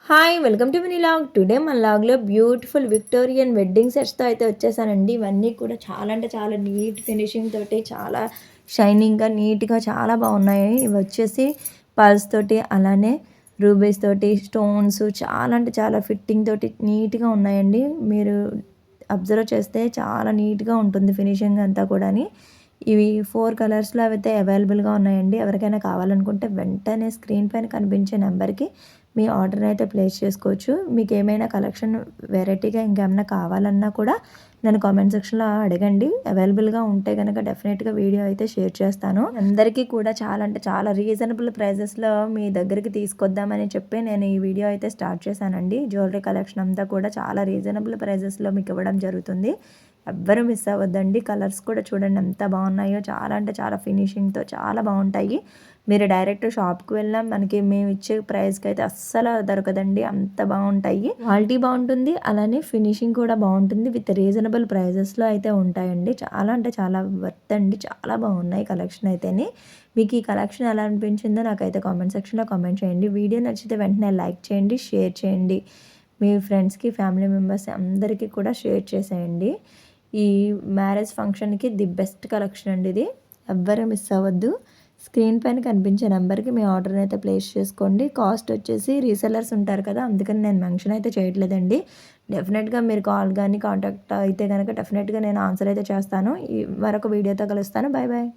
Hi welcome to mini log. Today మన లాగ్లో beautiful Victorian wedding సెట్స్తో అయితే వచ్చేసానండి. ఇవన్నీ కూడా చాలా అంటే చాలా నీట్ ఫినిషింగ్ తోటి చాలా షైనింగ్గా నీట్గా చాలా బాగున్నాయి. ఇవి వచ్చేసి పర్ల్స్ తోటి అలానే రూబీస్ తోటి స్టోన్స్ చాలా అంటే చాలా ఫిట్టింగ్ తోటి నీట్గా ఉన్నాయండి. మీరు అబ్జర్వ్ చేస్తే చాలా నీట్గా ఉంటుంది ఫినిషింగ్ అంతా కూడా. ఇవి 4 కలర్స్లో అయితే అవైలబుల్గా ఉన్నాయండి. ఎవరికైనా కావాలనుకుంటే వెంటనే స్క్రీన్ పైన కనిపించే నెంబర్కి మీ ఆర్డర్ని అయితే ప్లేస్ చేసుకోవచ్చు. మీకు ఏమైనా కలెక్షన్ వెరైటీగా ఇంకేమైనా కావాలన్నా కూడా నన్ను కామెంట్ సెక్షన్లో అడగండి. అవైలబుల్గా ఉంటే కనుక డెఫినెట్గా వీడియో అయితే షేర్ చేస్తాను. అందరికీ కూడా చాలా అంటే చాలా రీజనబుల్ ప్రైజెస్లో మీ దగ్గరికి తీసుకొద్దామని చెప్పి నేను ఈ వీడియో అయితే స్టార్ట్ చేశానండి. జ్యువెలరీ కలెక్షన్ అంతా కూడా చాలా రీజనబుల్ ప్రైజెస్లో మీకు ఇవ్వడం జరుగుతుంది. ఎవ్వరూ మిస్ అవ్వద్దండి. కలర్స్ కూడా చూడండి ఎంత బాగున్నాయో, చాలా అంటే చాలా ఫినిషింగ్తో చాలా బాగుంటాయి. మీరు డైరెక్ట్ షాప్కి వెళ్ళినా మనకి మేము ఇచ్చే ప్రైస్కి అయితే అస్సలు దొరకదండి, అంత బాగుంటాయి. క్వాలిటీ బాగుంటుంది, అలానే ఫినిషింగ్ కూడా బాగుంటుంది. విత్ రీజనబుల్ ప్రైజెస్లో అయితే ఉంటాయండి. చాలా అంటే చాలా వర్త్ అండి, చాలా బాగున్నాయి కలెక్షన్ అయితేనే. మీకు ఈ కలెక్షన్ ఎలా అనిపించిందో నాకైతే కామెంట్ సెక్షన్లో కామెంట్ చేయండి. వీడియో నచ్చితే వెంటనే లైక్ చేయండి, షేర్ చేయండి. మీ ఫ్రెండ్స్కి, ఫ్యామిలీ మెంబర్స్ అందరికీ కూడా షేర్ చేసేయండి. ఈ మ్యారేజ్ ఫంక్షన్కి ది బెస్ట్ కలెక్షన్ అండి ఇది. ఎవ్వరూ మిస్ అవ్వద్దు. స్క్రీన్ పైన కనిపించే నెంబర్కి మీ ఆర్డర్ని అయితే ప్లేస్ చేసుకోండి. కాస్ట్ వచ్చేసి రీసెల్లర్స్ ఉంటారు కదా, అందుకని నేను మెన్షన్ అయితే చేయట్లేదండి. డెఫినెట్గా మీరు కాల్ కానీ కాంటాక్ట్ అయితే కనుక డెఫినెట్గా నేను ఆన్సర్ అయితే చేస్తాను. మరొక వీడియోతో కలుస్తాను. Bye bye.